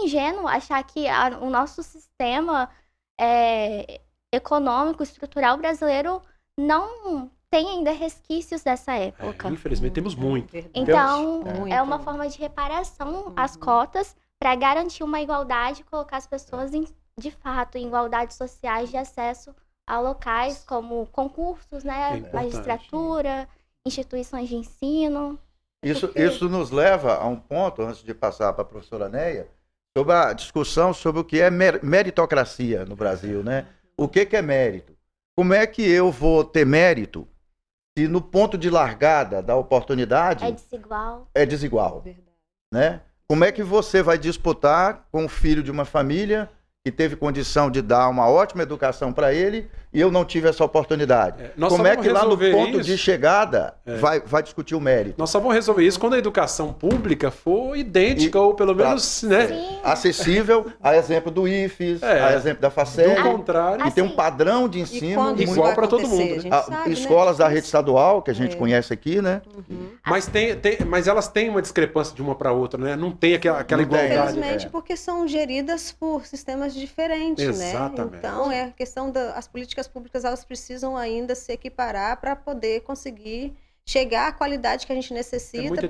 ingênuo achar que o nosso sistema econômico, estrutural brasileiro não tem ainda resquícios dessa época. Infelizmente, temos muito. Então, é uma forma de reparação às cotas para garantir uma igualdade e colocar as pessoas, de fato, em igualdades sociais de acesso a locais como concursos, né, magistratura, instituições de ensino. Isso nos leva a um ponto, antes de passar para a professora Neia, sobre a discussão sobre o que é meritocracia no Brasil, né? O que é mérito? Como é que eu vou ter mérito se no ponto de largada da oportunidade é desigual? Né? Como é que você vai disputar com o filho de uma família que teve condição de dar uma ótima educação para ele e eu não tive essa oportunidade? Como é que lá no ponto de chegada vai discutir o mérito? Nós só vamos resolver isso quando a educação pública for idêntica ou pelo menos acessível, a exemplo do IFES, a exemplo da FACEL. Do contrário. E tem um padrão de ensino igual para todo mundo. Escolas da rede estadual, que a gente conhece aqui, né? Mas elas têm uma discrepância de uma para outra, né? Não tem aquela igualdade. Infelizmente, porque são geridas por sistemas diferentes, Exatamente. né? Então, é a questão das políticas públicas, elas precisam ainda se equiparar para poder conseguir chegar à qualidade que a gente necessita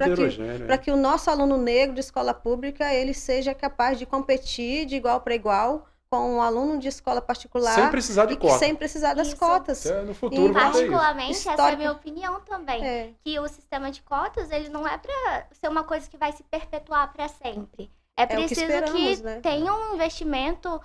para que o nosso aluno negro de escola pública ele seja capaz de competir de igual para igual com um aluno de escola particular sem precisar de cota. Sem precisar das cotas. No futuro particularmente, essa é a minha opinião também, que o sistema de cotas ele não é para ser uma coisa que vai se perpetuar para sempre. É preciso que tenha um investimento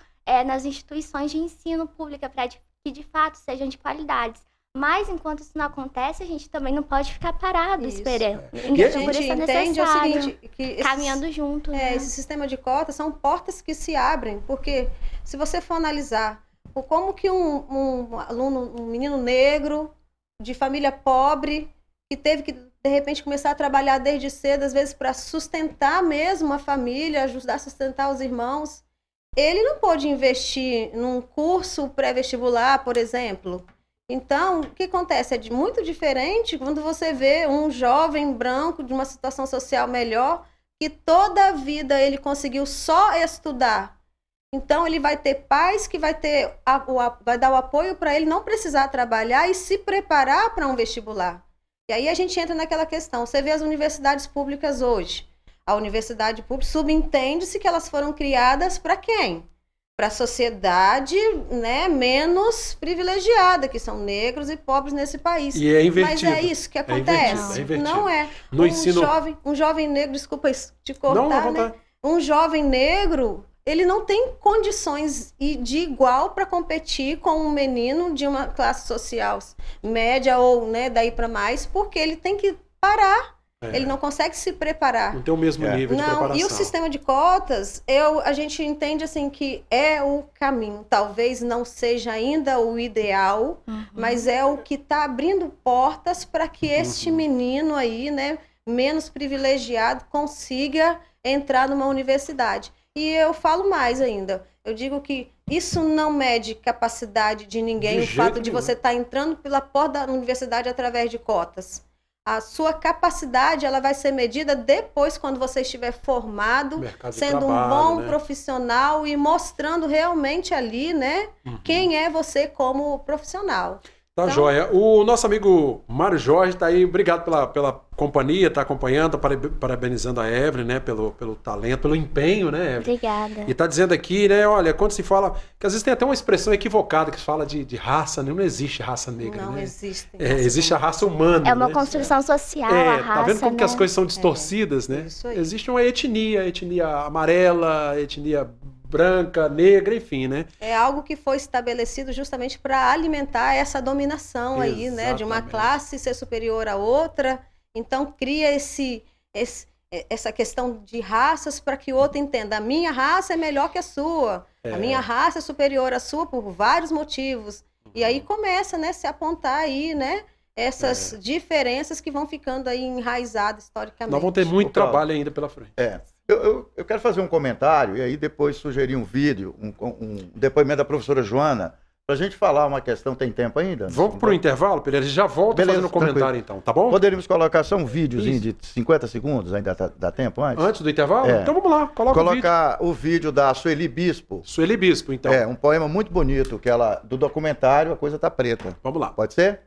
nas instituições de ensino pública para que de fato sejam de qualidades. Mas enquanto isso não acontece, a gente também não pode ficar parado esperando. E a gente entende o seguinte, que caminhando junto. Né? Esse sistema de cotas são portas que se abrem, porque se você for analisar como que um aluno, um menino negro de família pobre, que teve que de repente começar a trabalhar desde cedo, às vezes para sustentar mesmo a família, ajudar a sustentar os irmãos, ele não pôde investir num curso pré-vestibular, por exemplo. Então, o que acontece? É muito diferente quando você vê um jovem branco de uma situação social melhor, que toda a vida ele conseguiu só estudar. Então, ele vai ter pais que vai dar o apoio para ele não precisar trabalhar e se preparar para um vestibular. E aí a gente entra naquela questão. Você vê as universidades públicas hoje. A universidade pública subentende-se que elas foram criadas para quem? Para a sociedade, né, menos privilegiada, que são negros e pobres nesse país. E é invertido. Mas é isso que acontece. Não é. Um jovem negro, desculpa te cortar, né? Um jovem negro, ele não tem condições de igual para competir com um menino de uma classe social média ou, né, daí para mais, porque ele tem que parar. Ele não consegue se preparar. Não tem o mesmo nível de preparação. E o sistema de cotas, a gente entende assim que é o caminho. Talvez não seja ainda o ideal, mas é o que está abrindo portas para que este menino aí, né, menos privilegiado, consiga entrar numa universidade. E eu falo mais ainda. Eu digo que isso não mede capacidade de ninguém, o fato de você estar entrando pela porta da universidade através de cotas. A sua capacidade ela vai ser medida depois, quando você estiver formado, sendo um bom profissional e mostrando realmente ali, né, quem é você como profissional. Tá Então, joia. O nosso amigo Mário Jorge tá aí, obrigado pela companhia, tá acompanhando, tá parabenizando a Evelyn, né, pelo talento, pelo empenho, né, Evelyn? Obrigada. E tá dizendo aqui, né, olha, quando se fala, que às vezes tem até uma expressão equivocada que se fala de raça, né? Não existe raça negra, não né? existe. Existe a raça humana. É uma né? construção social, a raça, tá vendo como né? que as coisas são distorcidas, né? Isso aí. Existe uma etnia amarela, etnia branca, negra, enfim, né? É algo que foi estabelecido justamente para alimentar essa dominação aí, né? De uma Exatamente. classe ser superior à outra. Então cria essa questão de raças para que o outro entenda. A minha raça é melhor que a sua. A minha raça é superior à sua por vários motivos. E aí começa, né, se apontar aí, né? Essas diferenças que vão ficando aí enraizadas historicamente. Nós vamos ter muito Claudio. trabalho ainda pela frente. Eu quero fazer um comentário e aí depois sugerir um vídeo, um depoimento da professora Joana, para a gente falar uma questão. Tem tempo ainda? Vamos pro intervalo, Pereira? Já volto Beleza, fazendo o comentário tranquilo. então, tá bom? Poderíamos colocar só um videozinho Isso. de 50 segundos, ainda dá tempo antes? Antes do intervalo? É. Então vamos lá, coloca o vídeo. Colocar o vídeo da Sueli Bispo. Sueli Bispo, então. Um poema muito bonito, do documentário A Coisa Tá Preta. Vamos lá. Pode ser?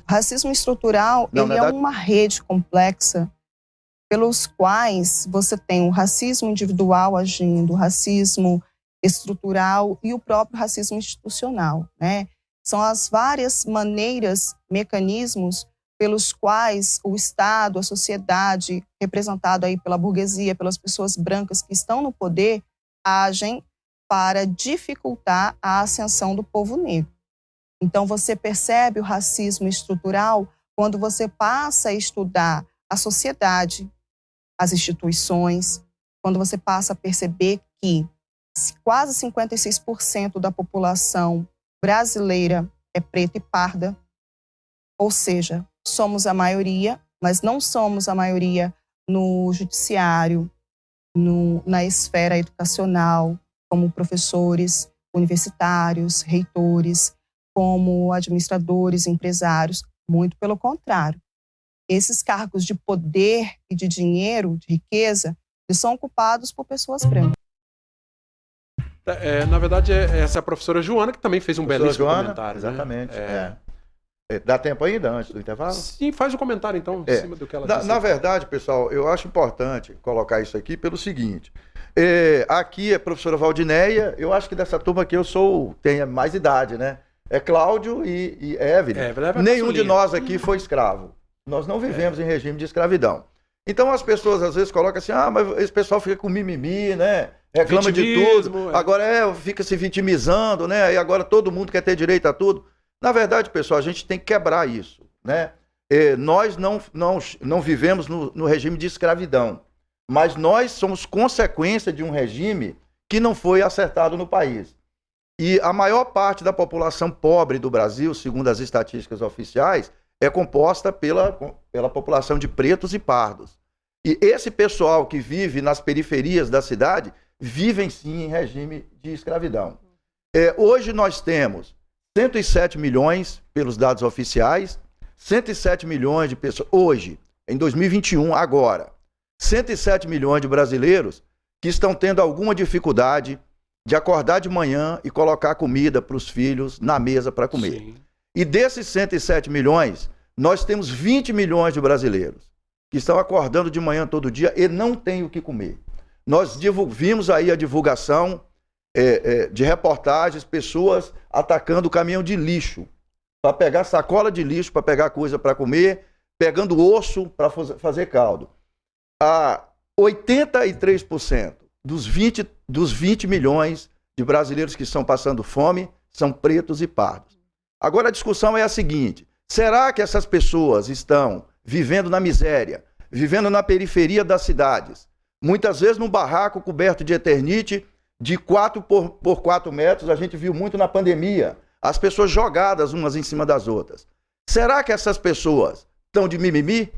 O racismo estrutural, Não, ele na é verdade- uma rede complexa pelos quais você tem o racismo individual agindo, o racismo estrutural e o próprio racismo institucional, né? São as várias maneiras, mecanismos pelos quais o Estado, a sociedade, representado aí pela burguesia, pelas pessoas brancas que estão no poder, agem para dificultar a ascensão do povo negro. Então, você percebe o racismo estrutural quando você passa a estudar a sociedade, as instituições, quando você passa a perceber que quase 56% da população brasileira é preta e parda, ou seja, somos a maioria, mas não somos a maioria no judiciário, na esfera educacional, como professores universitários, reitores, como administradores, empresários, muito pelo contrário. Esses cargos de poder e de dinheiro, de riqueza, eles são ocupados por pessoas brancas. Na verdade, essa é a professora Joana, que também fez um belíssimo comentário. Exatamente. Né? Dá tempo ainda antes do intervalo? Sim, faz o comentário então, em cima do que ela disse. Na verdade, pessoal, eu acho importante colocar isso aqui pelo seguinte. Aqui é a professora Valdinéia, eu acho que dessa turma aqui tenho mais idade, né? É Cláudio e Evelyn. Nenhum de nós aqui foi escravo. Nós não vivemos em regime de escravidão. Então as pessoas às vezes colocam assim, mas esse pessoal fica com mimimi, né? Reclama de tudo. Agora fica se vitimizando, né? E agora todo mundo quer ter direito a tudo. Na verdade, pessoal, a gente tem que quebrar isso, né? Nós não vivemos no regime de escravidão, mas nós somos consequência de um regime que não foi acertado no país. E a maior parte da população pobre do Brasil, segundo as estatísticas oficiais, é composta pela população de pretos e pardos. E esse pessoal que vive nas periferias da cidade, vivem sim em regime de escravidão. Hoje nós temos 107 milhões, pelos dados oficiais, 107 milhões de pessoas, hoje, em 2021, agora, 107 milhões de brasileiros que estão tendo alguma dificuldade de acordar de manhã e colocar comida para os filhos na mesa para comer. Sim. E desses 107 milhões, nós temos 20 milhões de brasileiros que estão acordando de manhã todo dia e não têm o que comer. Nós vimos aí a divulgação de reportagens, pessoas atacando o caminhão de lixo, para pegar sacola de lixo, para pegar coisa para comer, pegando osso para fazer caldo. 83% dos 20 milhões de brasileiros que estão passando fome são pretos e pardos. Agora a discussão é a seguinte: será que essas pessoas estão vivendo na miséria, vivendo na periferia das cidades, muitas vezes num barraco coberto de eternite, de 4 por 4 metros, a gente viu muito na pandemia, as pessoas jogadas umas em cima das outras. Será que essas pessoas estão de mimimi?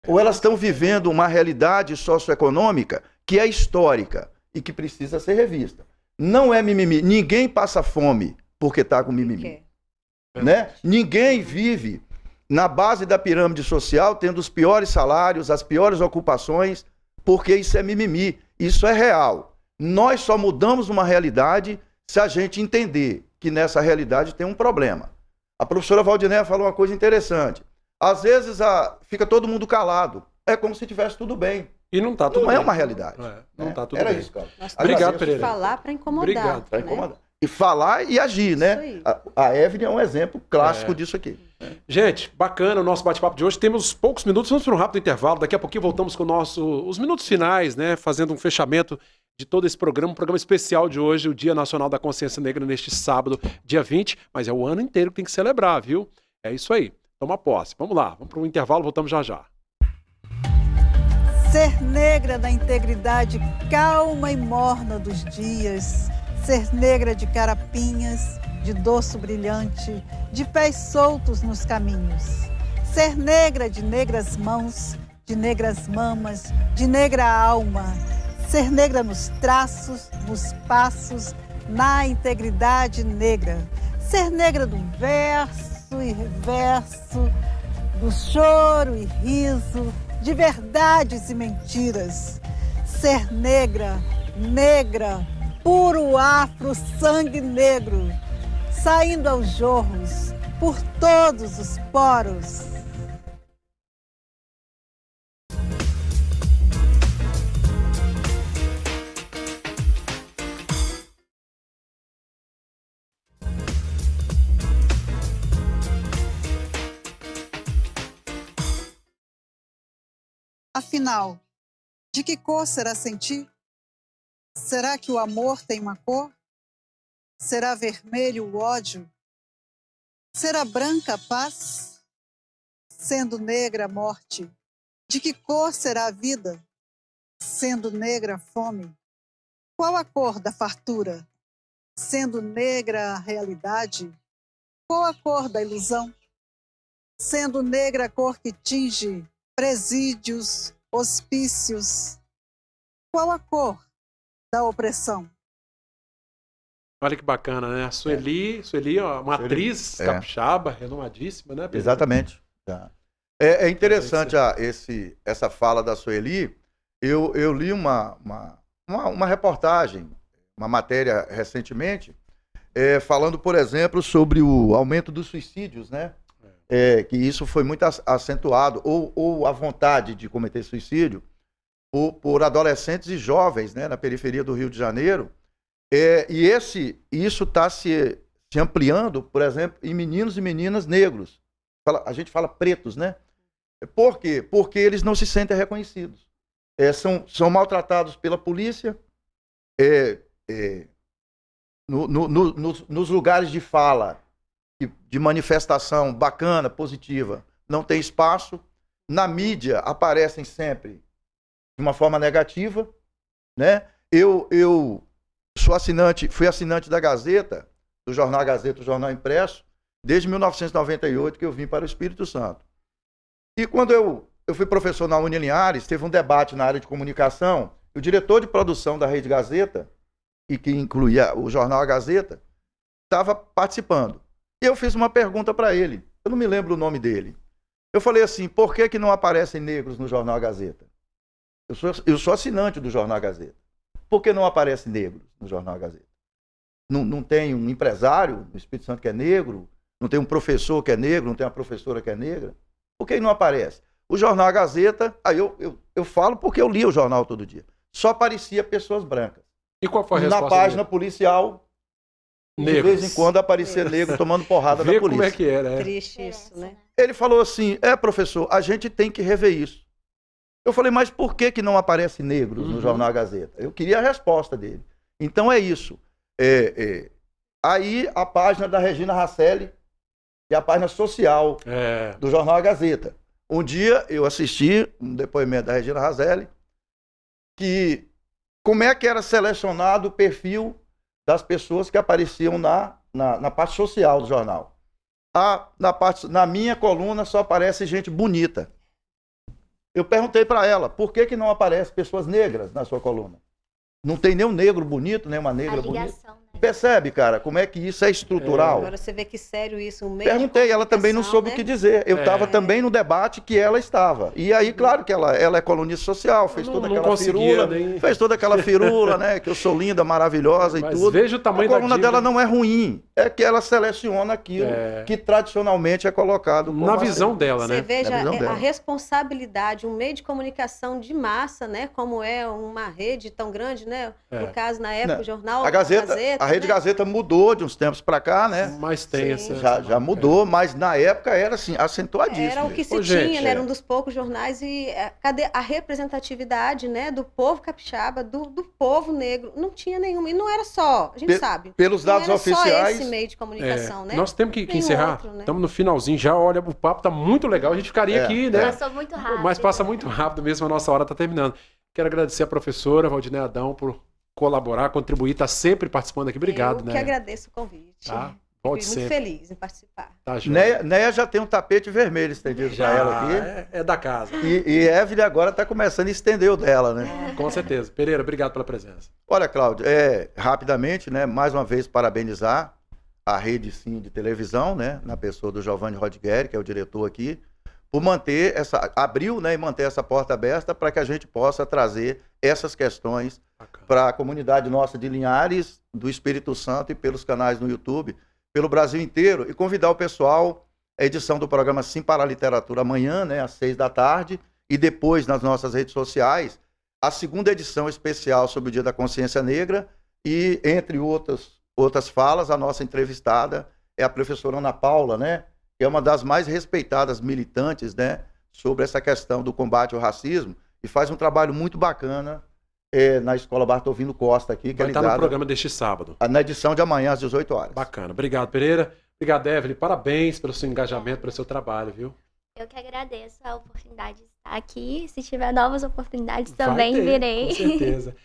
Ou elas estão vivendo uma realidade socioeconômica que é histórica e que precisa ser revista? Não é mimimi. Ninguém passa fome porque está com mimimi. Né? Ninguém vive na base da pirâmide social tendo os piores salários, as piores ocupações, porque isso é mimimi. Isso é real. Nós só mudamos uma realidade se a gente entender que nessa realidade tem um problema. A professora Valdinéia falou uma coisa interessante. Às vezes fica todo mundo calado. É como se tivesse tudo bem. E não está tudo bem. bem. Não é uma realidade. Não está tudo Era bem. isso, cara. Obrigado, Pereira. Falar para incomodar. Obrigado. Para incomodar. E falar e agir, né? A Evelyn é um exemplo clássico disso aqui. Gente, bacana o nosso bate-papo de hoje. Temos poucos minutos, vamos para um rápido intervalo. Daqui a pouquinho voltamos com os minutos finais, né? Fazendo um fechamento de todo esse programa, um programa especial de hoje, o Dia Nacional da Consciência Negra, neste sábado, dia 20. Mas é o ano inteiro que tem que celebrar, viu? É isso aí. Toma posse. Vamos lá, vamos para um intervalo, voltamos já já. Ser negra da integridade calma e morna dos dias, ser negra de carapinhas, de dorso brilhante, de pés soltos nos caminhos, ser negra de negras mãos, de negras mamas, de negra alma, ser negra nos traços, nos passos, na integridade negra, ser negra do verso e reverso, do choro e riso, de verdades e mentiras. Ser negra, negra, puro afro, sangue negro, saindo aos jorros, por todos os poros. Afinal, de que cor será sentir? Será que o amor tem uma cor? Será vermelho o ódio? Será branca a paz? Sendo negra a morte, de que cor será a vida? Sendo negra a fome, qual a cor da fartura? Sendo negra a realidade, qual a cor da ilusão? Sendo negra a cor que tinge presídios, hospícios, qual a cor da opressão? Olha que bacana, né? A Sueli, ó, uma atriz capixaba, renomadíssima, né, Pedro? Exatamente. É interessante essa fala da Sueli. Eu li uma reportagem, uma matéria recentemente, falando, por exemplo, sobre o aumento dos suicídios, né? Que isso foi muito acentuado, ou a vontade de cometer suicídio por adolescentes e jovens, né, na periferia do Rio de Janeiro. E isso está se ampliando, por exemplo, em meninos e meninas negros. A gente fala pretos, né? Por quê? Porque eles não se sentem reconhecidos. São maltratados pela polícia, nos lugares de fala, de manifestação bacana, positiva, não tem espaço. Na mídia aparecem sempre de uma forma negativa, né? Eu fui assinante da Gazeta, do jornal Gazeta, do jornal impresso, desde 1998 que eu vim para o Espírito Santo. E quando eu fui professor na Unilinhares, teve um debate na área de comunicação, e o diretor de produção da Rede Gazeta, e que incluía o jornal A Gazeta, estava participando. E eu fiz uma pergunta para ele, eu não me lembro o nome dele. Eu falei assim, por que não aparecem negros no jornal A Gazeta? Eu sou assinante do jornal A Gazeta. Por que não aparecem negros no jornal A Gazeta? Não tem um empresário no Espírito Santo que é negro? Não tem um professor que é negro? Não tem uma professora que é negra? Por que não aparece? O jornal A Gazeta, aí eu falo porque eu lia o jornal todo dia. Só aparecia pessoas brancas. E qual foi a resposta na página dele? Policial, de vez em quando aparecia negro tomando porrada da polícia. Como é que era, Triste isso, né? Ele falou assim, professor, a gente tem que rever isso. Eu falei, mas por que não aparece negros no jornal A Gazeta? Eu queria a resposta dele. Então é isso. Aí a página da Regina Rasselli e a página social do jornal A Gazeta. Um dia eu assisti um depoimento da Regina Rasselli que como é que era selecionado o perfil das pessoas que apareciam na parte social do jornal. Na minha coluna só aparece gente bonita. Eu perguntei para ela, por que não aparece pessoas negras na sua coluna? Não tem nenhum negro bonito, nem uma negra bonita. Percebe, cara, como é que isso é estrutural? Agora você vê que sério isso, um meio Perguntei, ela também não soube o que dizer. Eu estava também no debate que ela estava. E aí, claro que ela é colunista social, fez toda aquela firula, fez toda aquela firula, né? Que eu sou linda, maravilhosa e tudo. Veja o tamanho a coluna da dela não é ruim, é que ela seleciona aquilo que tradicionalmente é colocado como na visão dela, né? Você veja a responsabilidade, um meio de comunicação de massa, né? Como é uma rede tão grande, né? No caso, na época, o jornal a Rede Gazeta mudou de uns tempos para cá, né? Mas tem essa... Já mudou, mas na época era assim, acentuadíssimo. Era o que se tinha, né? Era um dos poucos jornais e cadê a representatividade, né? Do povo capixaba, do povo negro? Não tinha nenhuma. E não era só, a gente sabe. Pelos dados oficiais... Não era só esse meio de comunicação, né? Nós temos que encerrar. Estamos no finalzinho já, olha, o papo tá muito legal. A gente ficaria aqui, né? Passou muito rápido. Mas passa muito rápido mesmo, a nossa hora tá terminando. Quero agradecer a professora Valdinéia Adão por colaborar, contribuir, tá sempre participando aqui. Obrigado, né? Eu que agradeço o convite. Tá? Fui muito feliz em participar. Tá, Neia já tem um tapete vermelho estendido para ela aqui. É da casa. E Evelyn agora está começando a estender o dela, né? Com certeza. Pereira, obrigado pela presença. Olha, Cláudio, rapidamente, né? Mais uma vez parabenizar a Rede Sim de televisão, né? Na pessoa do Giovanni Rodigueri, que é o diretor aqui, por manter abriu, né? E manter essa porta aberta para que a gente possa trazer essas questões para a comunidade nossa de Linhares, do Espírito Santo e pelos canais no YouTube, pelo Brasil inteiro, e convidar o pessoal à edição do programa Sim para a Literatura amanhã, né, às 18h, e depois nas nossas redes sociais, a segunda edição especial sobre o Dia da Consciência Negra, e entre outras falas, a nossa entrevistada é a professora Ana Paula, né, que é uma das mais respeitadas militantes, né, sobre essa questão do combate ao racismo, e faz um trabalho muito bacana na Escola Bartolino Costa aqui. Que vai estar no programa deste sábado. Na edição de amanhã, às 18h. Bacana. Obrigado, Pereira. Obrigado, Evelyn. Parabéns pelo seu engajamento, pelo seu trabalho, viu? Eu que agradeço a oportunidade de estar aqui. Se tiver novas oportunidades, também virei. Com certeza.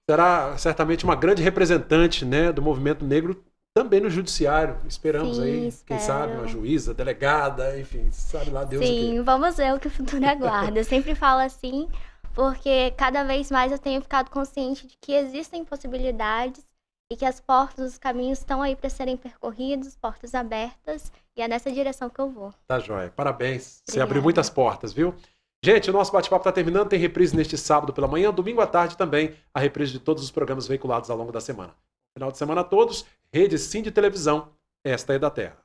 Será certamente uma grande representante, né, do movimento negro também no judiciário. Esperamos aí, quem sabe, uma juíza, delegada, enfim, sabe lá Deus o quê. Sim, vamos ver o que o futuro aguarda. Eu sempre falo assim, porque cada vez mais eu tenho ficado consciente de que existem possibilidades e que as portas, os caminhos estão aí para serem percorridos, portas abertas, e é nessa direção que eu vou. Tá joia. Parabéns. Obrigada. Você abriu muitas portas, viu? Gente, o nosso bate-papo está terminando, tem reprise neste sábado pela manhã, domingo à tarde também, a reprise de todos os programas veiculados ao longo da semana. Final de semana a todos, Rede Sim de televisão, esta é da Terra.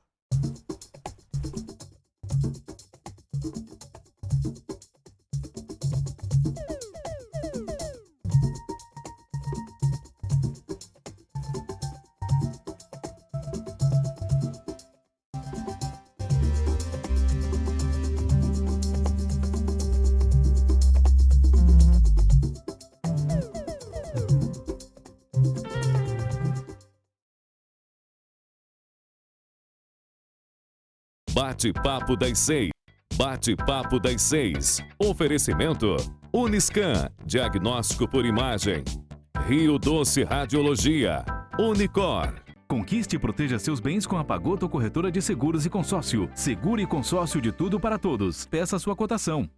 Bate-papo das 6. Bate-papo das 6. Oferecimento Uniscan, diagnóstico por imagem. Rio Doce Radiologia. Unicor. Conquiste e proteja seus bens com a Pagoto Corretora de Seguros e Consórcio. Seguro e consórcio de tudo para todos. Peça sua cotação.